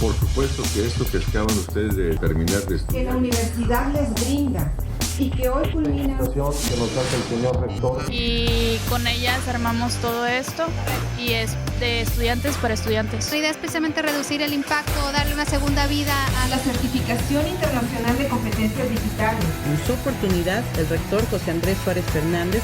Por supuesto que esto que acaban ustedes de terminar de estudiar, que la universidad les brinda y que hoy culmina que nos hace el señor rector. Y con ellas armamos todo esto y es de estudiantes para estudiantes. La idea es precisamente reducir el impacto, darle una segunda vida a la certificación internacional de competencias digitales. En su oportunidad, el rector José Andrés Suárez Fernández.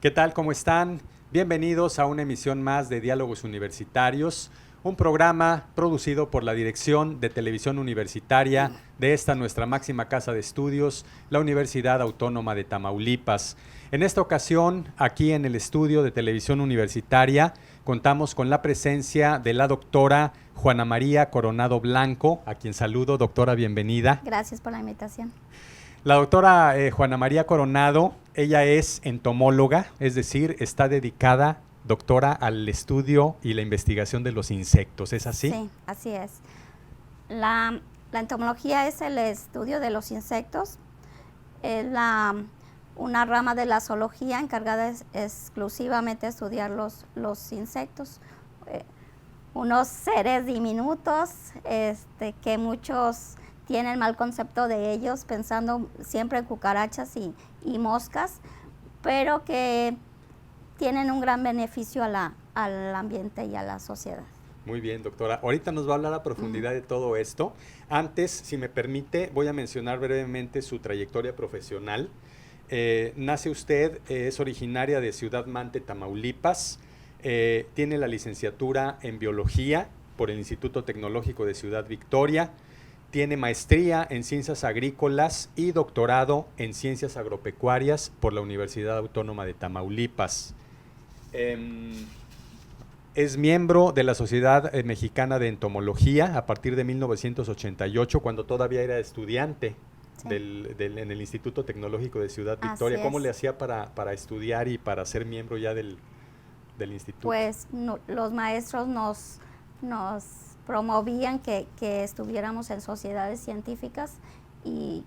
¿Qué tal? ¿Cómo están? Bienvenidos a una emisión más de Diálogos Universitarios, un programa producido por la Dirección de Televisión Universitaria de esta nuestra máxima casa de estudios, la Universidad Autónoma de Tamaulipas. En esta ocasión, aquí en el estudio de Televisión Universitaria, contamos con la presencia de la doctora Juana María Coronado Blanco, a quien saludo. Doctora, bienvenida. Gracias por la invitación. La doctora Juana María Coronado, ella es entomóloga, es decir, está dedicada, doctora, al estudio y la investigación de los insectos, ¿es así? Sí, así es. La entomología es el estudio de los insectos, es una rama de la zoología encargada exclusivamente de estudiar los insectos, unos seres diminutos que muchos tienen mal concepto de ellos, pensando siempre en cucarachas y moscas, pero que tienen un gran beneficio al ambiente y a la sociedad. Muy bien, doctora. Ahorita nos va a hablar a profundidad de todo esto. Antes, si me permite, voy a mencionar brevemente su trayectoria profesional. Nace usted, es originaria de Ciudad Mante, Tamaulipas, tiene la licenciatura en Biología por el Instituto Tecnológico de Ciudad Victoria, tiene maestría en Ciencias Agrícolas y doctorado en Ciencias Agropecuarias por la Universidad Autónoma de Tamaulipas. Es miembro de la Sociedad Mexicana de Entomología a partir de 1988, cuando todavía era estudiante Sí. en el Instituto Tecnológico de Ciudad Victoria. ¿Cómo le hacía para estudiar y para ser miembro ya del instituto? Pues los maestros nos promovían que estuviéramos en sociedades científicas y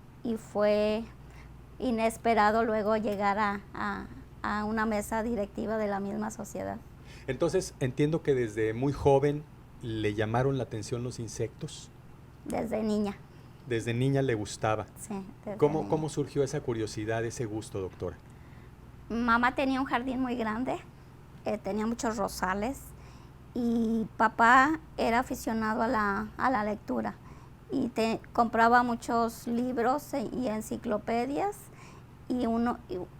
fue inesperado luego llegar a una mesa directiva de la misma sociedad. Entonces, entiendo que desde muy joven le llamaron la atención los insectos. Desde niña. Desde niña le gustaba. Sí, desde ¿Cómo, niña. ¿Cómo surgió esa curiosidad, ese gusto, doctora? Mamá tenía un jardín muy grande, tenía muchos rosales, y papá era aficionado a la lectura y compraba muchos libros y enciclopedias y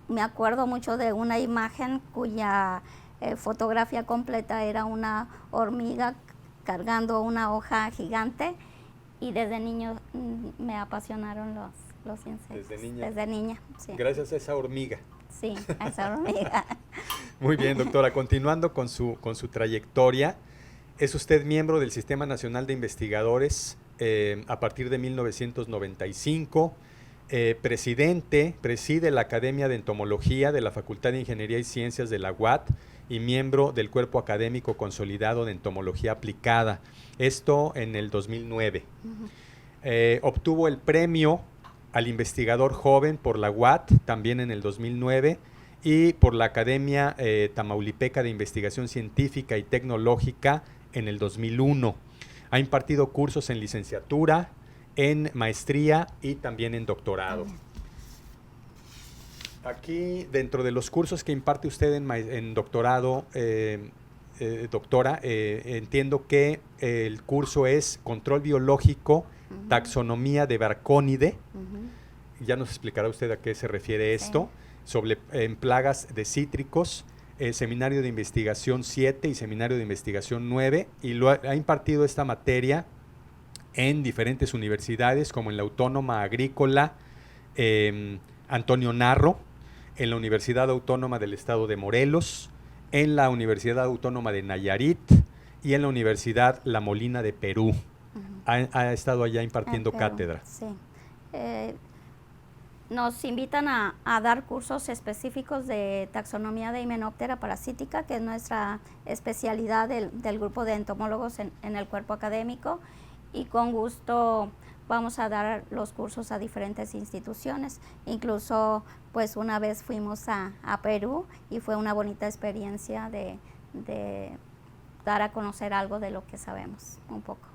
me acuerdo mucho de una imagen cuya fotografía completa era una hormiga cargando una hoja gigante, y desde niño me apasionaron los insectos. Desde niña. Desde niña, sí. Gracias a esa hormiga. Sí, a esa hormiga. Muy bien, doctora. Continuando con su trayectoria, es usted miembro del Sistema Nacional de Investigadores a partir de 1995, preside la Academia de Entomología de la Facultad de Ingeniería y Ciencias de la UAT y miembro del Cuerpo Académico Consolidado de Entomología Aplicada. Esto en el 2009. Obtuvo el premio al investigador joven por la UAT, también en el 2009, y por la Academia Tamaulipeca de Investigación Científica y Tecnológica en el 2001. Ha impartido cursos en licenciatura, en maestría y también en doctorado. Aquí, dentro de los cursos que imparte usted en doctorado, doctora, entiendo que el curso es Control Biológico, Taxonomía de Bracónide. Ya nos explicará usted a qué se refiere esto, sobre en plagas de cítricos, Seminario de Investigación 7 y Seminario de Investigación 9, y ha impartido esta materia en diferentes universidades, como en la Autónoma Agrícola Antonio Narro, en la Universidad Autónoma del Estado de Morelos, en la Universidad Autónoma de Nayarit y en la Universidad La Molina de Perú. Ha estado allá impartiendo cátedra. Sí. Nos invitan a dar cursos específicos de taxonomía de Hymenoptera parasítica, que es nuestra especialidad del grupo de entomólogos en el cuerpo académico, y con gusto vamos a dar los cursos a diferentes instituciones. Incluso pues una vez fuimos a Perú y fue una bonita experiencia de dar a conocer algo de lo que sabemos un poco.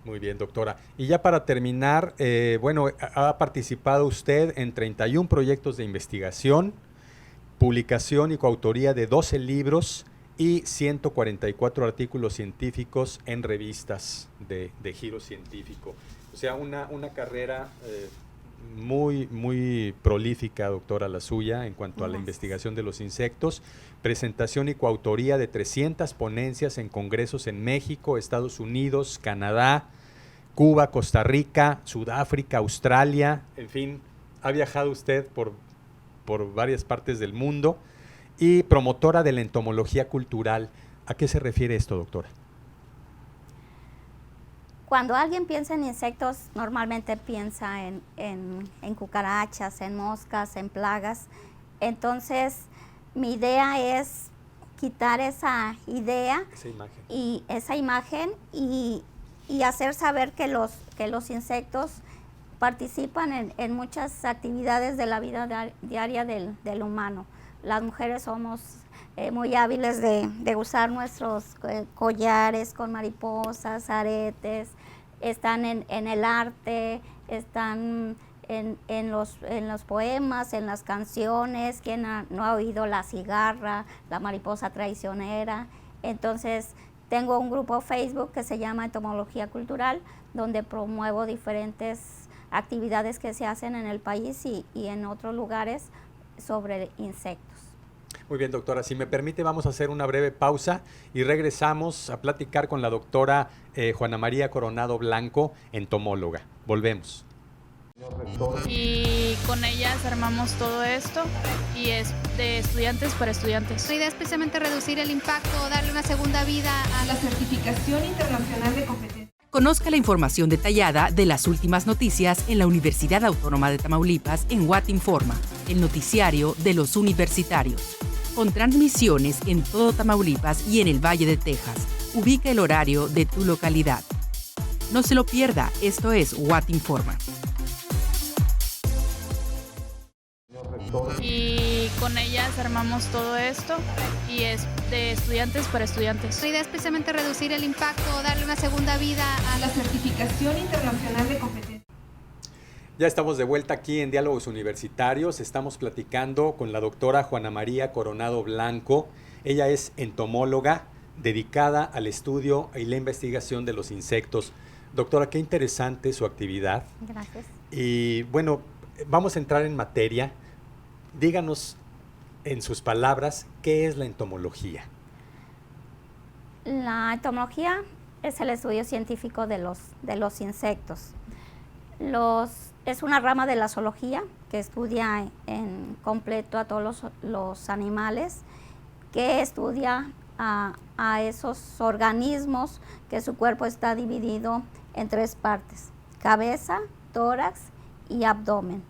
Muy bien, doctora. Y ya para terminar, bueno, ha participado usted en 31 proyectos de investigación, publicación y coautoría de 12 libros y 144 artículos científicos en revistas de giro científico. O sea, una carrera muy prolífica, doctora, la suya, en cuanto a la investigación de los insectos. Presentación y coautoría de 300 ponencias en congresos en México, Estados Unidos, Canadá, Cuba, Costa Rica, Sudáfrica, Australia, en fin, ha viajado usted por varias partes del mundo, y promotora de la entomología cultural. ¿A qué se refiere esto, doctora? Cuando alguien piensa en insectos, normalmente piensa en cucarachas, en moscas, en plagas. Entonces, mi idea es quitar esa idea, esa imagen y hacer saber que los insectos participan en muchas actividades de la vida diaria del humano. Las mujeres somos muy hábiles de usar nuestros collares con mariposas, aretes, están en el arte, están en los poemas, en las canciones. ¿Quién no ha oído La cigarra, La mariposa traicionera? Entonces, tengo un grupo Facebook que se llama Entomología Cultural, donde promuevo diferentes actividades que se hacen en el país y en otros lugares sobre insectos. Muy bien, doctora. Si me permite, vamos a hacer una breve pausa y regresamos a platicar con la doctora Juana María Coronado Blanco, entomóloga. Volvemos. Y con ellas armamos todo esto y es de estudiantes para estudiantes. La idea es precisamente reducir el impacto, darle una segunda vida a La certificación internacional de competencia. Conozca la información detallada de las últimas noticias en la Universidad Autónoma de Tamaulipas en What Informa, el noticiario de los universitarios. Con transmisiones en todo Tamaulipas y en el Valle de Texas. Ubica el horario de tu localidad. No se lo pierda, esto es What Informa. Y con ellas armamos todo esto y es de estudiantes para estudiantes. La idea es precisamente reducir el impacto, darle una segunda vida a La certificación internacional de competencia. Ya estamos de vuelta aquí en Diálogos Universitarios. Estamos platicando con la doctora Juana María Coronado Blanco. Ella es entomóloga dedicada al estudio y la investigación de los insectos. Doctora, qué interesante su actividad. Gracias. Y bueno, vamos a entrar en materia. Díganos en sus palabras, ¿qué es la entomología? La entomología es el estudio científico de los insectos. Es una rama de la zoología que estudia en completo a todos los animales, que estudia a esos organismos que su cuerpo está dividido en 3 partes: cabeza, tórax y abdomen.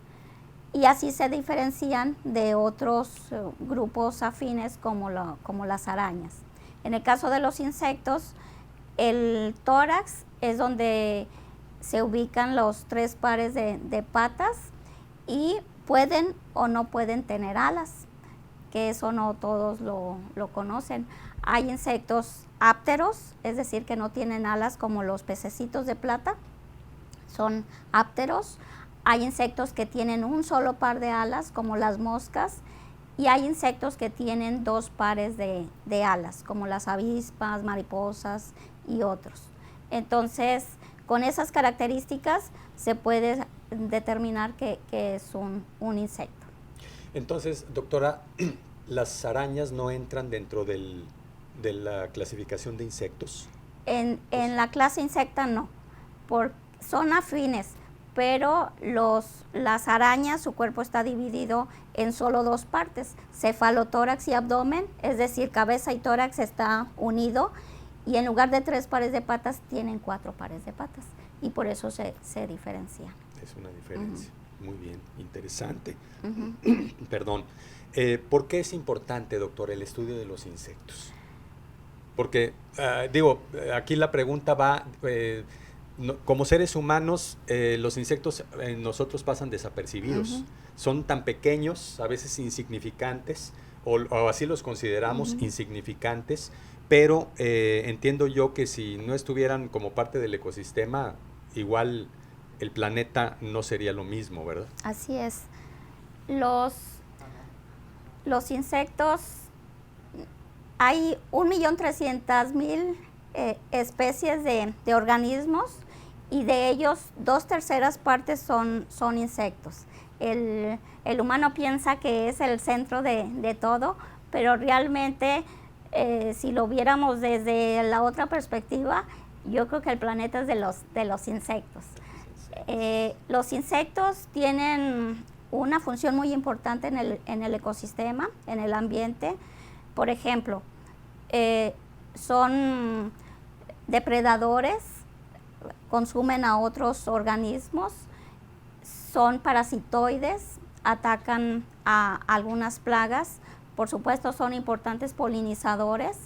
Y así se diferencian de otros grupos afines como las arañas. En el caso de los insectos, el tórax es donde se ubican los 3 pares de patas y pueden o no pueden tener alas, que eso no todos lo conocen. Hay insectos ápteros, es decir, que no tienen alas, como los pececitos de plata, son ápteros. Hay insectos que tienen un solo par de alas, como las moscas, y hay insectos que tienen 2 pares de alas, como las avispas, mariposas y otros. Entonces, con esas características se puede determinar que es un insecto. Entonces, doctora, ¿las arañas no entran dentro de la clasificación de insectos? En la clase insecta no, son afines, pero las arañas, su cuerpo está dividido en solo 2 partes, cefalotórax y abdomen, es decir, cabeza y tórax está unido, y en lugar de 3 pares de patas, tienen 4 pares de patas, y por eso se diferencian. Es una diferencia. Muy bien, interesante. Perdón. ¿Por qué es importante, doctor, el estudio de los insectos? Porque, aquí la pregunta va... como seres humanos, los insectos en nosotros pasan desapercibidos. Son tan pequeños, a veces insignificantes, o así los consideramos insignificantes, pero entiendo yo que si no estuvieran como parte del ecosistema, igual el planeta no sería lo mismo, ¿verdad? Así es. Los insectos, hay 1.300.000 especies de organismos, y de ellos 2/3 partes son insectos. El humano piensa que es el centro de todo, pero realmente si lo viéramos desde la otra perspectiva, yo creo que el planeta es de los insectos. Los insectos tienen una función muy importante en el ecosistema, en el ambiente. Por ejemplo, son depredadores, consumen a otros organismos, son parasitoides, atacan a algunas plagas. Por supuesto, son importantes polinizadores,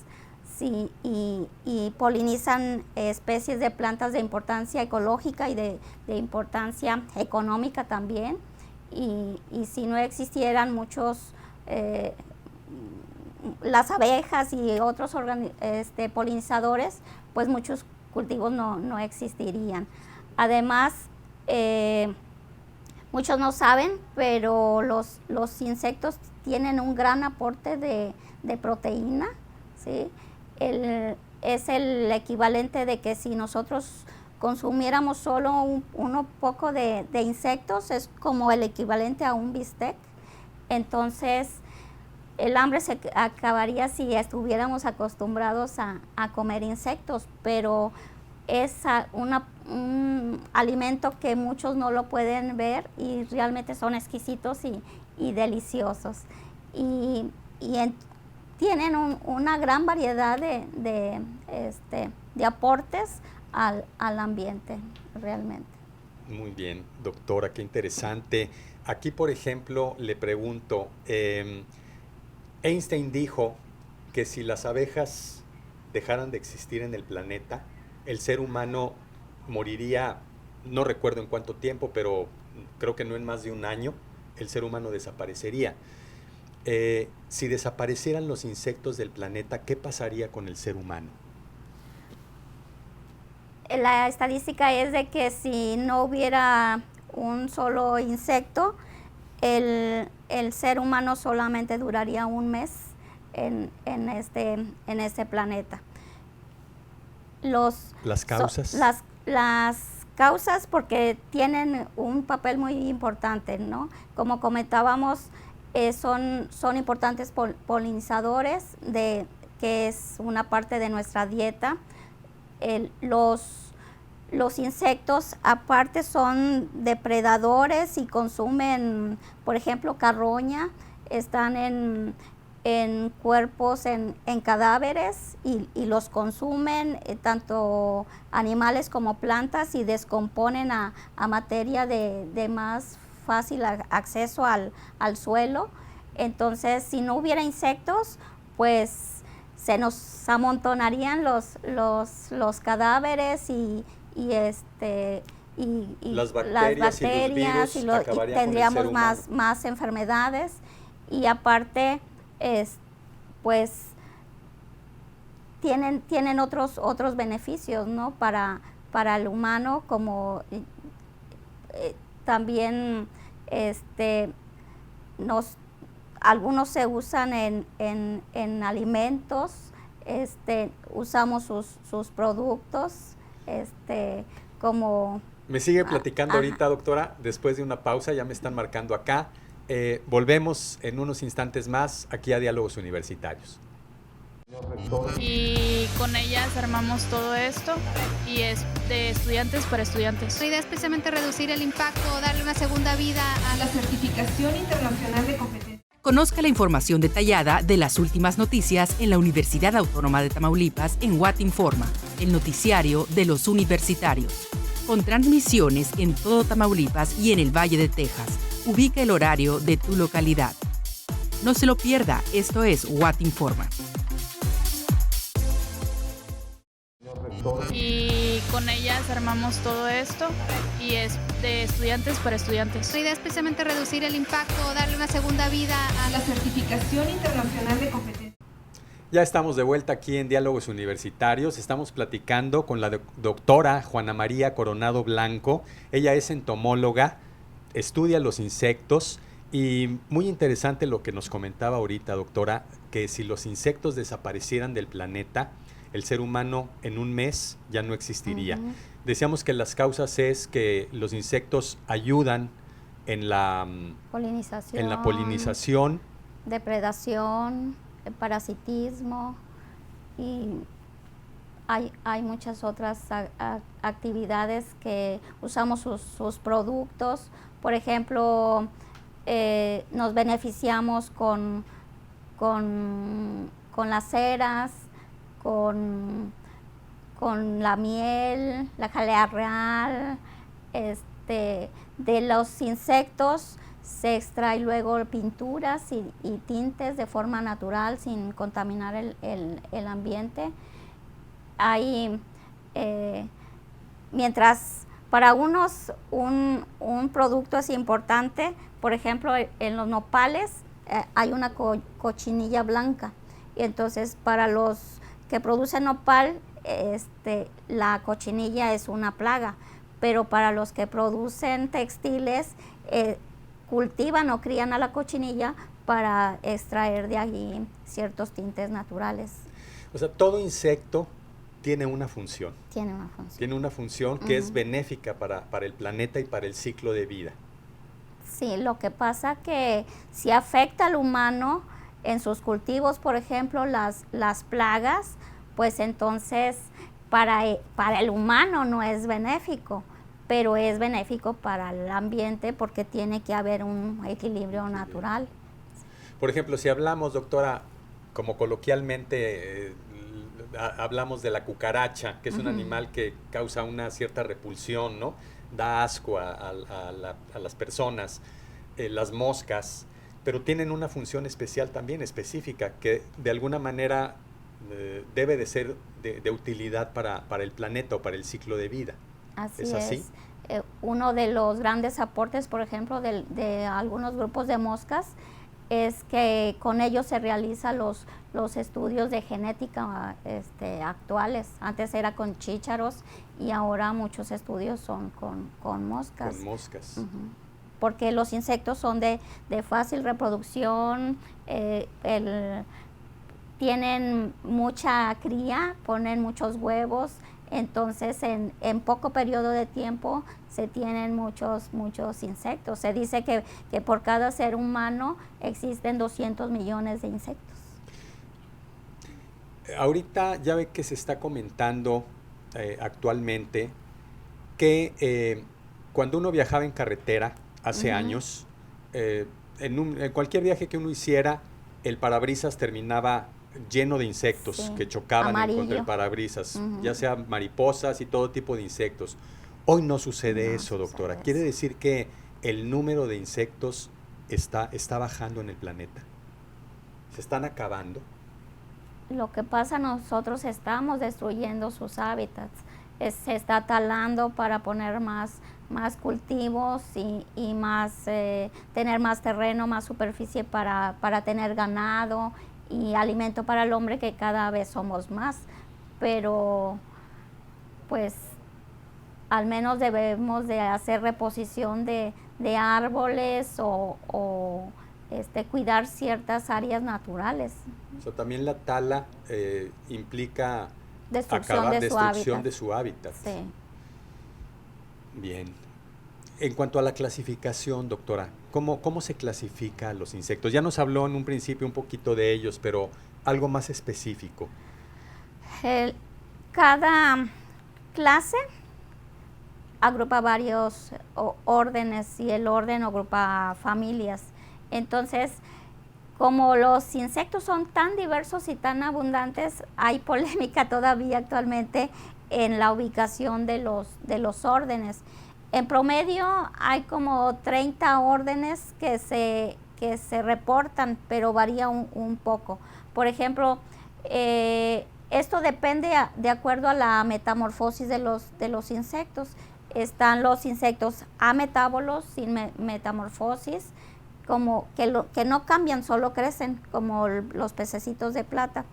sí, y polinizan especies de plantas de importancia ecológica y de importancia económica también. Y si no existieran las abejas y otros polinizadores, pues muchos cultivos no existirían. Además, muchos no saben, pero los insectos tienen un gran aporte de proteína, ¿sí? Es el equivalente de que si nosotros consumiéramos solo un poco de insectos, es como el equivalente a un bistec. Entonces, el hambre se acabaría si estuviéramos acostumbrados a comer insectos, pero es un alimento que muchos no lo pueden ver y realmente son exquisitos y deliciosos. Tienen una gran variedad de aportes al ambiente, realmente. Muy bien, doctora, qué interesante. Aquí, por ejemplo, le pregunto, Einstein dijo que si las abejas dejaran de existir en el planeta, el ser humano moriría, no recuerdo en cuánto tiempo, pero creo que no en más de un año, el ser humano desaparecería. Si desaparecieran los insectos del planeta, ¿qué pasaría con el ser humano? La estadística es de que si no hubiera un solo insecto, el ser humano solamente duraría un mes en este planeta. ¿Las causas? Las causas, porque tienen un papel muy importante, ¿no? Como comentábamos, son importantes polinizadores, que es una parte de nuestra dieta. Los insectos aparte son depredadores y consumen, por ejemplo, carroña, están en cuerpos, en cadáveres y los consumen, tanto animales como plantas, y descomponen a materia de más fácil acceso al suelo. Entonces, si no hubiera insectos, pues se nos amontonarían los cadáveres y las bacterias y tendríamos más enfermedades. Y aparte, pues tienen otros beneficios, ¿no? Para el humano, como también algunos se usan en alimentos, usamos sus productos, como... Me sigue platicando ahorita, doctora, después de una pausa, ya me están marcando acá. Volvemos en unos instantes más aquí a Diálogos Universitarios. Y con ellas armamos todo esto, y es de estudiantes para estudiantes. La idea es precisamente reducir el impacto, darle una segunda vida a La certificación internacional de competencia. Conozca la información detallada de las últimas noticias en la Universidad Autónoma de Tamaulipas en What Informa, el noticiario de los universitarios. Con transmisiones en todo Tamaulipas y en el Valle de Texas. Ubica el horario de tu localidad. No se lo pierda, esto es What Informa. Y con ellas armamos todo esto, y es de estudiantes para estudiantes. La idea es precisamente reducir el impacto, darle una segunda vida a La certificación internacional de competencia. Ya estamos de vuelta aquí en Diálogos Universitarios. Estamos platicando con la doctora Juana María Coronado Blanco. Ella es entomóloga, estudia los insectos y muy interesante lo que nos comentaba ahorita, doctora, que si los insectos desaparecieran del planeta, el ser humano en un mes ya no existiría. Decíamos que las causas es que los insectos ayudan en la polinización, depredación, parasitismo, y hay muchas otras actividades que usamos sus productos. Por ejemplo, nos beneficiamos con las ceras, con la miel, la jalea real. De los insectos se extrae luego pinturas y tintes de forma natural sin contaminar el ambiente. Mientras para unos un producto es importante, por ejemplo, en los nopales hay una cochinilla blanca, y entonces para los que producen nopal, la cochinilla es una plaga, pero para los que producen textiles, cultivan o crían a la cochinilla para extraer de allí ciertos tintes naturales. O sea, todo insecto tiene una función. Tiene una función. Tiene una función que es benéfica para el planeta y para el ciclo de vida. Sí, lo que pasa que si afecta al humano en sus cultivos, por ejemplo, las plagas, pues entonces para el humano no es benéfico, pero es benéfico para el ambiente porque tiene que haber un equilibrio natural. Por ejemplo, si hablamos, doctora, como coloquialmente hablamos de la cucaracha, que es un animal que causa una cierta repulsión, ¿no? Da asco a las personas, las moscas, pero tienen una función especial también, específica, que de alguna manera debe de ser de utilidad para el planeta o para el ciclo de vida. Así ¿Es así? Uno de los grandes aportes, por ejemplo, de algunos grupos de moscas, es que con ellos se realizan los estudios de genética actuales. Antes era con chícharos y ahora muchos estudios son con moscas. Con moscas. Porque los insectos son de fácil reproducción, tienen mucha cría, ponen muchos huevos, entonces en poco periodo de tiempo se tienen muchos insectos. Se dice que por cada ser humano existen 200 millones de insectos. Ahorita ya ve que se está comentando actualmente que cuando uno viajaba en carretera hace años, en cualquier viaje que uno hiciera, el parabrisas terminaba lleno de insectos que chocaban contra el parabrisas, ya sea mariposas y todo tipo de insectos. Hoy no sucede eso, doctora. ¿Quiere decir que el número de insectos está bajando en el planeta? ¿Se están acabando? Lo que pasa, nosotros estamos destruyendo sus hábitats. Se está talando para poner más cultivos y más tener más terreno, más superficie para tener ganado y alimento para el hombre, que cada vez somos más. Pero pues al menos debemos de hacer reposición de árboles o cuidar ciertas áreas naturales. O sea, también la tala implica destrucción de su hábitat. Sí. Bien. En cuanto a la clasificación, doctora, ¿cómo se clasifica a los insectos? Ya nos habló en un principio un poquito de ellos, pero algo más específico. Cada clase agrupa varios órdenes y el orden agrupa familias. Entonces, como los insectos son tan diversos y tan abundantes, hay polémica todavía actualmente en la ubicación de los órdenes. En promedio hay como 30 órdenes que se reportan, pero varía un poco. Por ejemplo, esto depende de acuerdo a la metamorfosis de los insectos. Están los insectos ametábolos, sin metamorfosis, como que no cambian, solo crecen, como los pececitos de plata.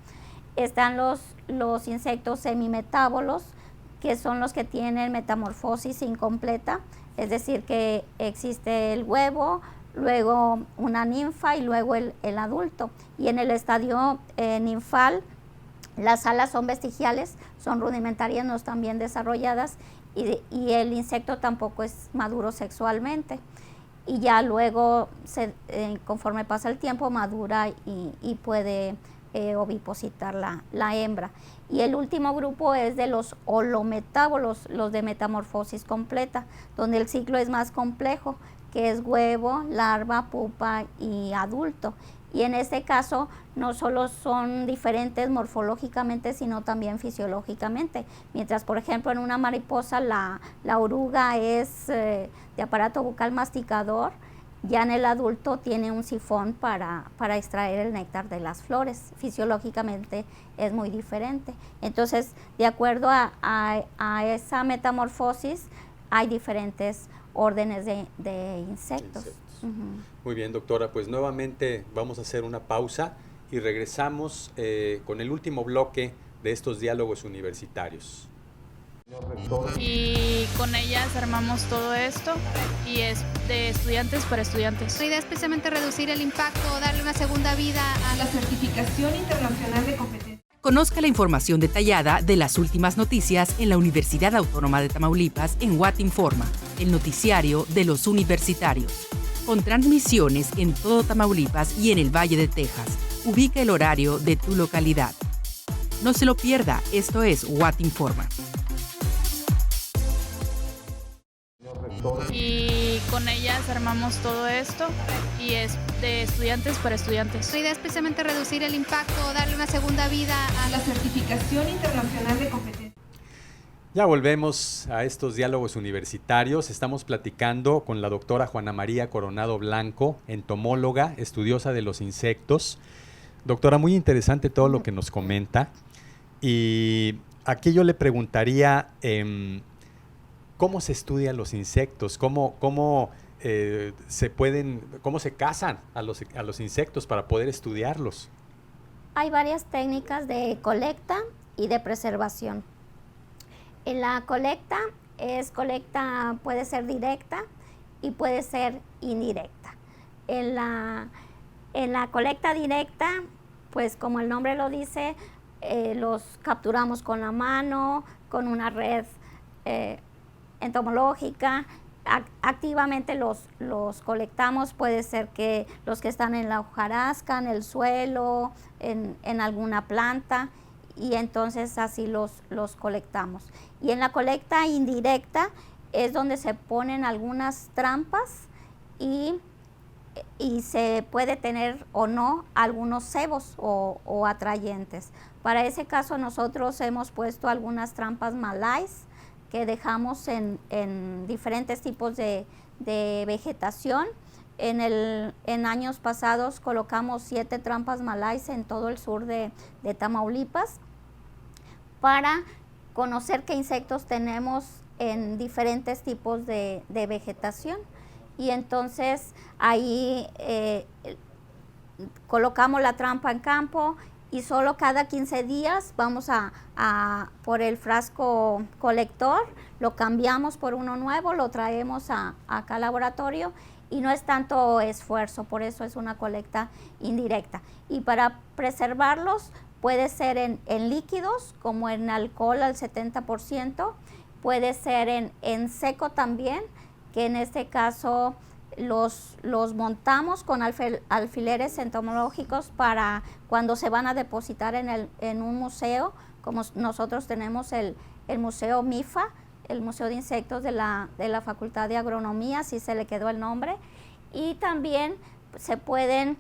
Están los insectos semimetábolos, que son los que tienen metamorfosis incompleta, es decir, que existe el huevo, luego una ninfa y luego el adulto. Y en el estadio ninfal, las alas son vestigiales, son rudimentarias, no están bien desarrolladas, y el insecto tampoco es maduro sexualmente. Y ya luego, conforme pasa el tiempo, madura y puede ovipositar la hembra. Y el último grupo es de los holometábolos, los de metamorfosis completa, donde el ciclo es más complejo, que es huevo, larva, pupa y adulto. Y en este caso no solo son diferentes morfológicamente, sino también fisiológicamente. Mientras, por ejemplo, en una mariposa la oruga es de aparato bucal masticador, ya en el adulto tiene un sifón para extraer el néctar de las flores. Fisiológicamente es muy diferente. Entonces, de acuerdo a esa metamorfosis, hay diferentes órdenes de insectos. Muy bien, doctora, pues nuevamente vamos a hacer una pausa y regresamos con el último bloque de estos diálogos universitarios. Y con ellas armamos todo esto y es de estudiantes para estudiantes. La idea es precisamente reducir el impacto, darle una segunda vida a La certificación internacional de competencia. Conozca la información detallada de las últimas noticias en la Universidad Autónoma de Tamaulipas en What Informa, el noticiario de los universitarios. Con transmisiones en todo Tamaulipas y en el Valle de Texas. Ubica el horario de tu localidad. No se lo pierda, esto es What Informa. Y con ellas armamos todo esto y es de estudiantes para estudiantes. La idea es precisamente reducir el impacto, darle una segunda vida a La certificación internacional de competencia. Ya volvemos a estos diálogos universitarios. Estamos platicando con la doctora Juana María Coronado Blanco, entomóloga, estudiosa de los insectos. Doctora, muy interesante todo lo que nos comenta. Y aquí yo le preguntaría, ¿cómo se estudian los insectos? ¿Cómo se cazan a los insectos para poder estudiarlos? Hay varias técnicas de colecta y de preservación. En la colecta puede ser directa y puede ser indirecta. En la colecta directa, pues como el nombre lo dice, los capturamos con la mano, con una red entomológica. Activamente los colectamos, puede ser que los que están en la hojarasca, en el suelo, en alguna planta, y entonces así los colectamos. Y en la colecta indirecta es donde se ponen algunas trampas y se puede tener o no algunos cebos o atrayentes. Para ese caso nosotros hemos puesto algunas trampas malais que dejamos en diferentes tipos de vegetación. En años pasados colocamos 7 trampas malais en todo el sur de Tamaulipas para conocer qué insectos tenemos en diferentes tipos de vegetación. Y entonces ahí colocamos la trampa en campo y solo cada 15 días vamos por el frasco colector, lo cambiamos por uno nuevo, lo traemos acá al laboratorio y no es tanto esfuerzo, por eso es una colecta indirecta. Y para preservarlos puede ser en líquidos, como en alcohol al 70%, puede ser en seco también, que en este caso los montamos con alfileres entomológicos para cuando se van a depositar en un museo, como nosotros tenemos el Museo MIFA, el Museo de Insectos de la Facultad de Agronomía, así se le quedó el nombre, y también se pueden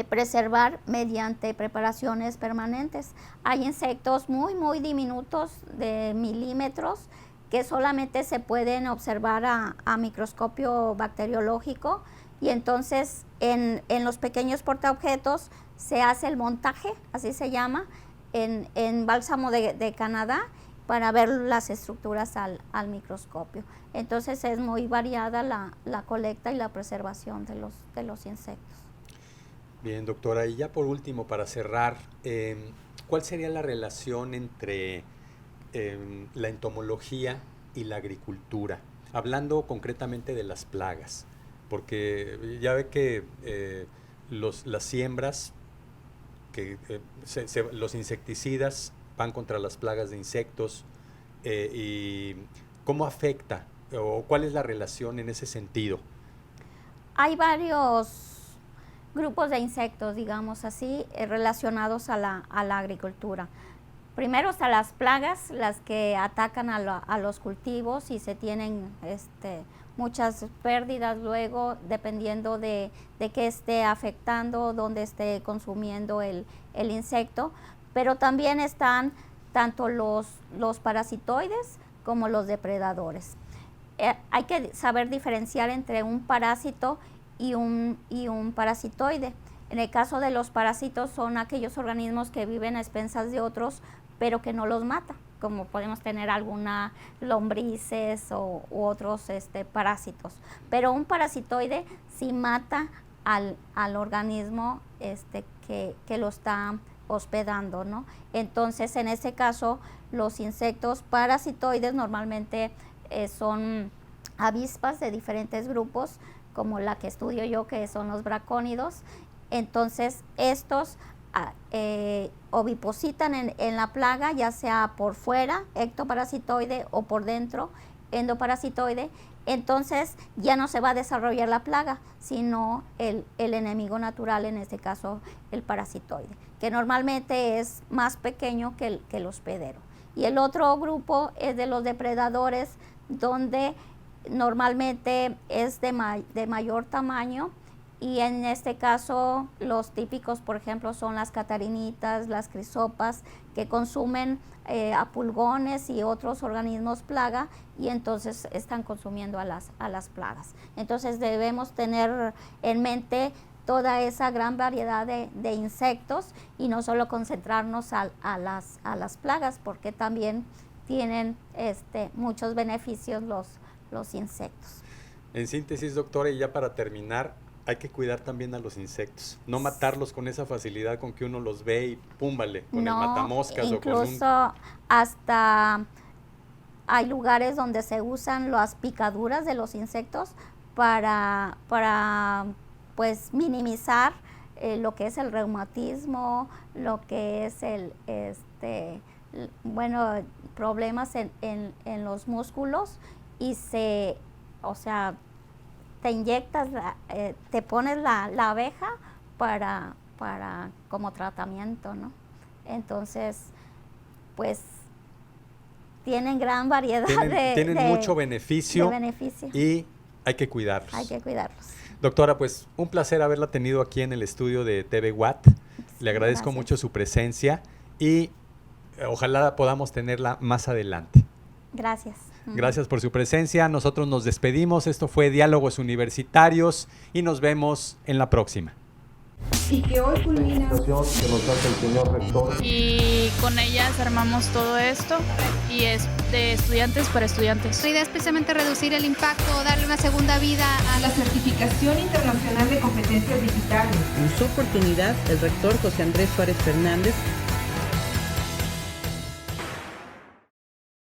preservar mediante preparaciones permanentes. Hay insectos muy, muy diminutos de milímetros que solamente se pueden observar a microscopio bacteriológico, y entonces en los pequeños portaobjetos se hace el montaje, así se llama, en Bálsamo de Canadá, para ver las estructuras al microscopio. Entonces es muy variada la colecta y la preservación de los insectos. Bien, doctora, y ya por último, para cerrar, ¿cuál sería la relación entre la entomología y la agricultura? Hablando concretamente de las plagas, porque ya ve que las siembras, los insecticidas van contra las plagas de insectos, y ¿cómo afecta o cuál es la relación en ese sentido? Hay varios grupos de insectos, digamos así, relacionados a la agricultura. Primero están las plagas, las que atacan a los cultivos y se tienen muchas pérdidas luego, dependiendo de qué esté afectando, dónde esté consumiendo el insecto. Pero también están tanto los parasitoides como los depredadores. Hay que saber diferenciar entre un parásito y un parasitoide. En el caso de los parásitos son aquellos organismos que viven a expensas de otros, pero que no los mata, como podemos tener alguna lombrices u otros parásitos. Pero un parasitoide sí mata al organismo que lo está hospedando, ¿no? Entonces, en ese caso, los insectos parasitoides normalmente son avispas de diferentes grupos, como la que estudio yo, que son los bracónidos. Entonces, estos ovipositan en la plaga, ya sea por fuera, ectoparasitoide, o por dentro, endoparasitoide. Entonces, ya no se va a desarrollar la plaga, sino el enemigo natural, en este caso, el parasitoide, que normalmente es más pequeño que el hospedero. Y el otro grupo es de los depredadores, donde normalmente es de mayor tamaño, y en este caso los típicos, por ejemplo, son las catarinitas, las crisopas, que consumen a pulgones y otros organismos plaga, y entonces están consumiendo a las plagas. Entonces debemos tener en mente toda esa gran variedad de insectos, y no solo concentrarnos a las plagas, porque también tienen muchos beneficios los insectos. En síntesis, doctora, y ya para terminar, hay que cuidar también a los insectos, no matarlos con esa facilidad con que uno los ve y púmbale, con el matamoscas. Incluso hasta hay lugares donde se usan las picaduras de los insectos para pues minimizar lo que es el reumatismo, lo que es problemas en los músculos, y te inyectas, te pones la abeja para como tratamiento, ¿no? Entonces, pues tienen gran variedad tienen mucho beneficio, y hay que cuidarlos. Hay que cuidarlos. Doctora, pues un placer haberla tenido aquí en el estudio de TV Watt. Le agradezco mucho su presencia, y ojalá podamos tenerla más adelante. Gracias. Gracias por su presencia. Nosotros nos despedimos. Esto fue Diálogos Universitarios, y nos vemos en la próxima. Y que hoy culmina que nos hace el señor rector. Y con ellas armamos todo esto, y es de estudiantes para estudiantes. La idea es precisamente reducir el impacto, darle una segunda vida a la certificación internacional de competencias digitales. En su oportunidad, el rector José Andrés Suárez Fernández